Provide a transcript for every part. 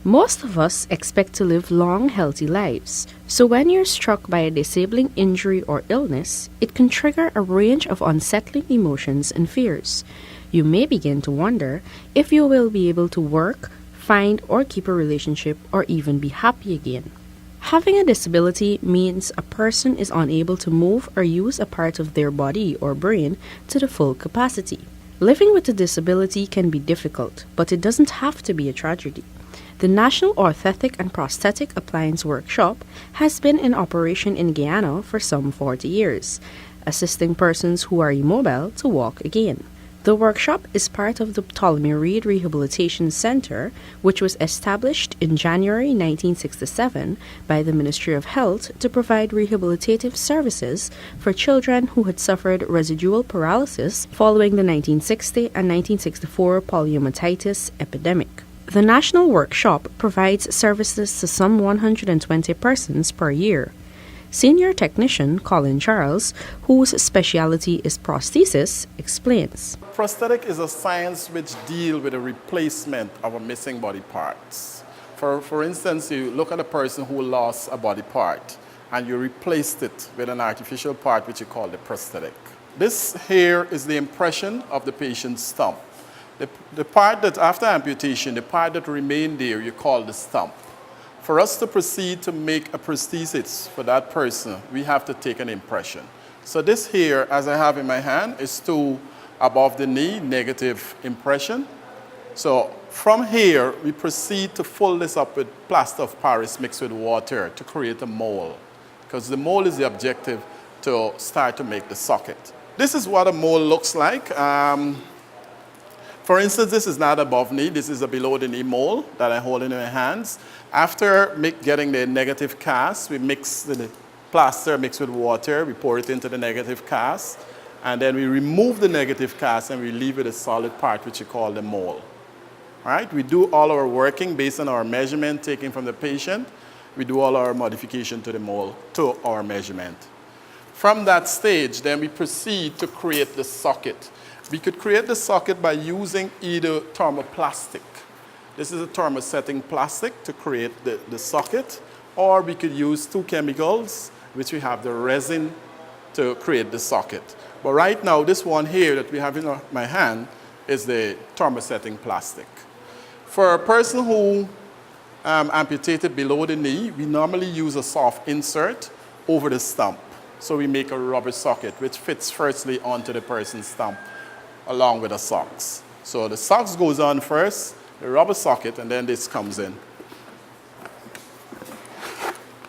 Most of us expect to live long, healthy lives. So when you're struck by a disabling injury or illness, it can trigger a range of unsettling emotions and fears. You may begin to wonder if you will be able to work, find or keep a relationship, or even be happy again. Having a disability means a person is unable to move or use a part of their body or brain to the full capacity. Living with a disability can be difficult, but it doesn't have to be a tragedy. The National Orthotic and Prosthetic Appliance Workshop has been in operation in Guyana for some 40 years, assisting persons who are immobile to walk again. The workshop is part of the Ptolemy Reed Rehabilitation Center, which was established in January 1967 by the Ministry of Health to provide rehabilitative services for children who had suffered residual paralysis following the 1960 and 1964 poliomyelitis epidemic. The National Workshop provides services to some 120 persons per year. Senior technician Colin Charles, whose specialty is prosthesis, explains. Prosthetic is a science which deals with the replacement of a missing body parts. For instance, you look at a person who lost a body part and you replaced it with an artificial part which you call the prosthetic. This here is the impression of the patient's stump. The part that after amputation, the part that remained there, you call the stump. For us to proceed to make a prosthesis for that person, we have to take an impression. So this here, as I have in my hand, is to above the knee, negative impression. So from here, we proceed to fill this up with plaster of Paris mixed with water to create a mold. Because the mold is the objective to start to make the socket. This is what a mold looks like. For instance, this is not above knee. This is a below the knee mold that I hold in my hands. After getting the negative cast, we mix the plaster mixed with water. We pour it into the negative cast. And then we remove the negative cast and we leave it a solid part, which we call the mold. All right? We do all our working based on our measurement taken from the patient. We do all our modification to the mold to our measurement. From that stage, then we proceed to create the socket. We could create the socket by using either thermoplastic. This is a thermosetting plastic to create the socket, or we could use two chemicals, which we have the resin to create the socket. But right now, this one here that we have in my hand is the thermosetting plastic. For a person who amputated below the knee, we normally use a soft insert over the stump. So we make a rubber socket, which fits firstly onto the person's stump, along with the socks. So the socks goes on first, the rubber socket, and then this comes in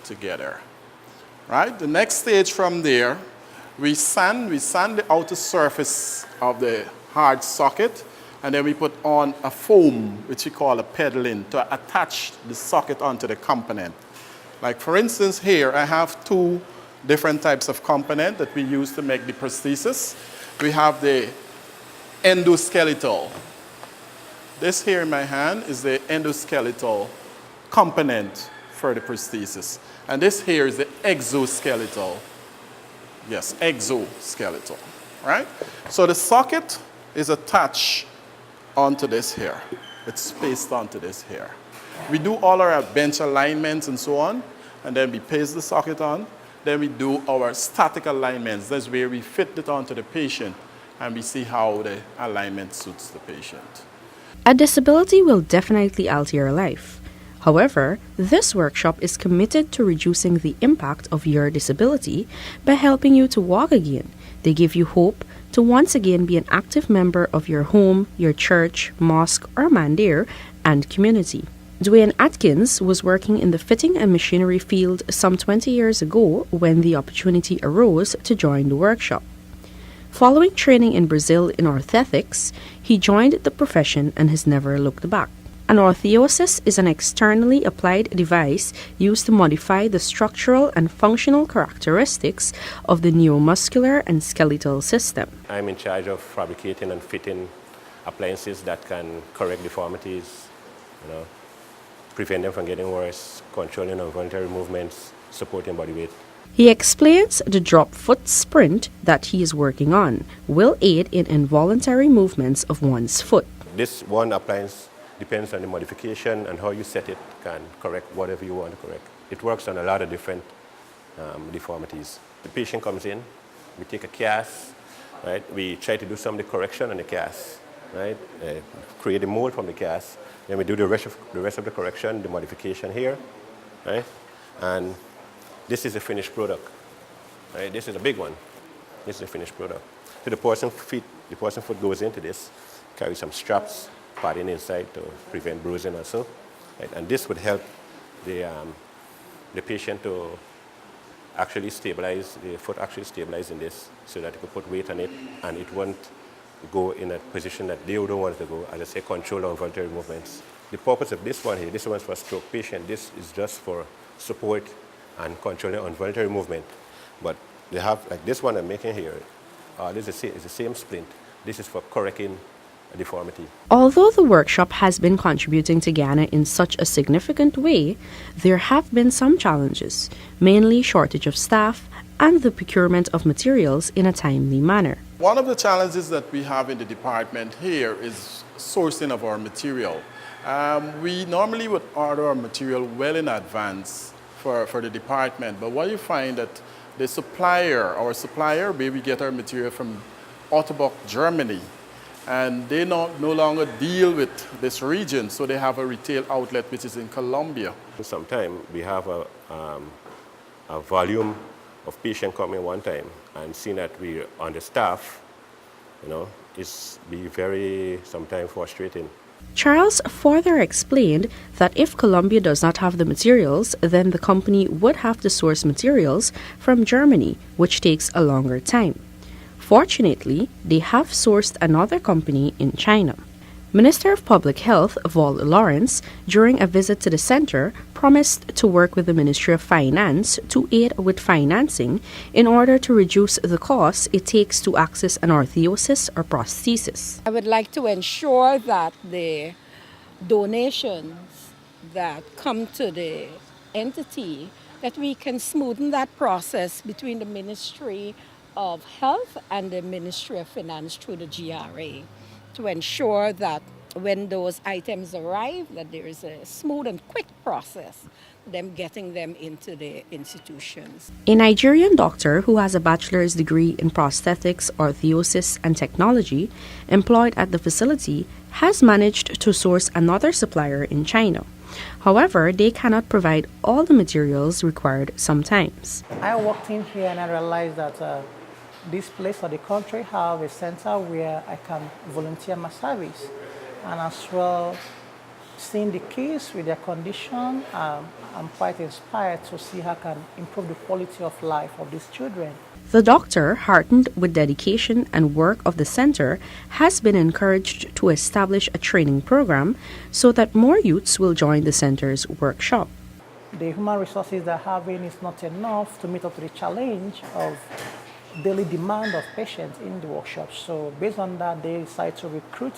together. Right? The next stage from there, we sand the outer surface of the hard socket, and then we put on a foam, which we call a pedaling, to attach the socket onto the component. Like for instance here, I have two different types of component that we use to make the prosthesis. We have the endoskeletal. This here in my hand is the endoskeletal component for the prosthesis. And this here is the exoskeletal. Yes, exoskeletal, right? So the socket is attached onto this here. It's spaced onto this here. We do all our bench alignments and so on, and then we paste the socket on. Then we do our static alignments. That's where we fit it onto the patient, and we see how the alignment suits the patient. A disability will definitely alter your life. However, this workshop is committed to reducing the impact of your disability by helping you to walk again. They give you hope to once again be an active member of your home, your church, mosque, or mandir, and community. Dwayne Atkins was working in the fitting and machinery field some 20 years ago when the opportunity arose to join the workshop. Following training in Brazil in orthotics, he joined the profession and has never looked back. An orthosis is an externally applied device used to modify the structural and functional characteristics of the neuromuscular and skeletal system. I'm in charge of fabricating and fitting appliances that can correct deformities, prevent them from getting worse, controlling involuntary movements, supporting body weight. He explains the drop foot sprint that he is working on will aid in involuntary movements of one's foot. This one appliance depends on the modification and how you set it, can correct whatever you want to correct. It works on a lot of different deformities. The patient comes in, we take a cast, right? We try to do some of the correction on the cast, right? Create a mold from the cast. Then we do the rest of the correction, the modification here, right? And this is a finished product, right? This is a big one. This is a finished product. So the person foot goes into this, carry some straps, padding inside to prevent bruising also, right? And this would help the patient to actually stabilize, the foot actually stabilize in this so that you could put weight on it and it won't go in a position that they don't want it to go, as I say, control on voluntary movements. The purpose of this one here, this one's for a stroke patient, this is just for support and controlling on voluntary movement. But they have, like this one I'm making here, this is the same splint. This is for correcting a deformity. Although the workshop has been contributing to Guyana in such a significant way, there have been some challenges, mainly shortage of staff and the procurement of materials in a timely manner. One of the challenges that we have in the department here is sourcing of our material. We normally would order our material well in advance for the department, but what you find that the supplier, our supplier, where we get our material from Orthotic, Germany, and they no longer deal with this region, so they have a retail outlet which is in Colombia. Sometimes we have a volume of patient coming one time, and seeing that we understaff, it's be very sometimes frustrating. Charles further explained that if Colombia does not have the materials, then the company would have to source materials from Germany, which takes a longer time. Fortunately, they have sourced another company in China. Minister of Public Health, Vol Lawrence, during a visit to the center, promised to work with the Ministry of Finance to aid with financing in order to reduce the costs it takes to access an orthosis or prosthesis. I would like to ensure that the donations that come to the entity, that we can smoothen that process between the Ministry of Health and the Ministry of Finance through the GRA, to ensure that when those items arrive, that there is a smooth and quick process, them getting them into the institutions. A Nigerian doctor who has a bachelor's degree in prosthetics, orthosis, and technology, employed at the facility, has managed to source another supplier in China. However, they cannot provide all the materials required sometimes. I walked in here and I realized that this place or the country have a center where I can volunteer my service, and as well seeing the kids with their condition, I'm quite inspired to see how I can improve the quality of life of these children. The doctor, heartened with dedication and work of the center, has been encouraged to establish a training program so that more youths will join the center's workshop. The human resources they're having is not enough to meet up to the challenge of daily demand of patients in the workshop. So based on that, they decided to recruit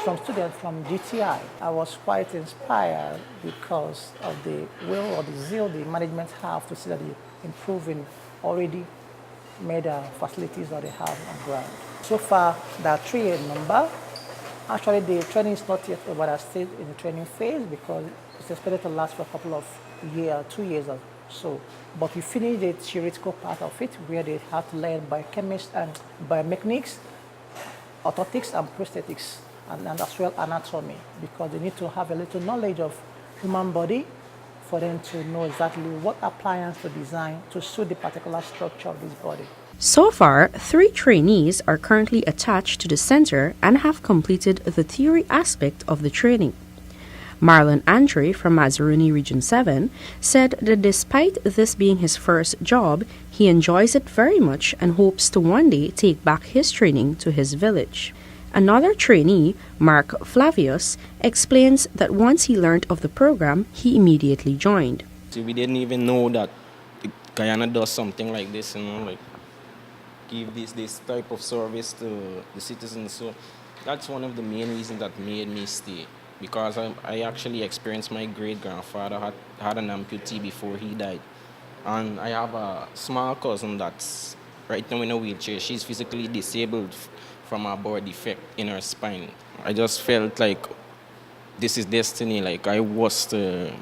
some students from GTI. I was quite inspired because of the will or the zeal the management have to see that they improve in already made facilities that they have on ground. So far, there are 3 in number. Actually, the training is not yet over. They're still in the training phase because it's expected to last for a couple of years, 2 years or so. But we finished the theoretical part of it where they have to learn biochemistry and biomechanics, orthotics and prosthetics, and as well anatomy, because they need to have a little knowledge of human body for them to know exactly what appliance to design to suit the particular structure of this body. So far, 3 trainees are currently attached to the center and have completed the theory aspect of the training. Marlon Andre from Mazaruni Region 7 said that despite this being his first job, he enjoys it very much and hopes to one day take back his training to his village. Another trainee, Mark Flavius, explains that once he learned of the program, he immediately joined. So we didn't even know that Guyana does something like this, like give this type of service to the citizens. So that's one of the main reasons that made me stay, because I actually experienced my great-grandfather had an amputee before he died. And I have a small cousin that's right now in a wheelchair. She's physically disabled from a bone defect in her spine. I just felt like this is destiny. Like I was to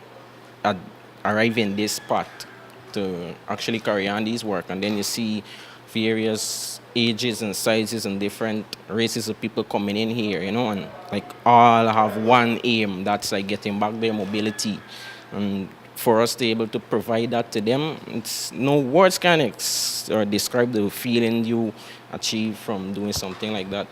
arrive in this spot to actually carry on this work, and then you see various ages and sizes and different races of people coming in here, you know, and like all have one aim, that's like getting back their mobility. And for us to be able to provide that to them, it's no words can or describe the feeling you achieve from doing something like that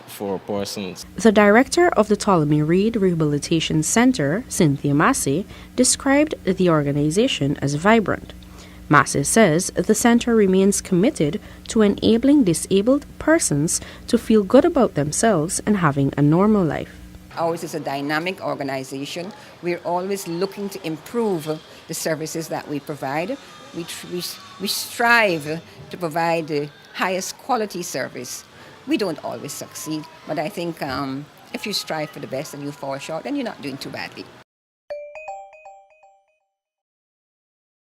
for persons. The director of the Ptolemy Reed Rehabilitation Center, Cynthia Massey, described the organization as vibrant. Massey says the center remains committed to enabling disabled persons to feel good about themselves and having a normal life. Ours is a dynamic organization. We're always looking to improve the services that we provide. We strive to provide the highest quality service. We don't always succeed, but I think if you strive for the best and you fall short, then you're not doing too badly.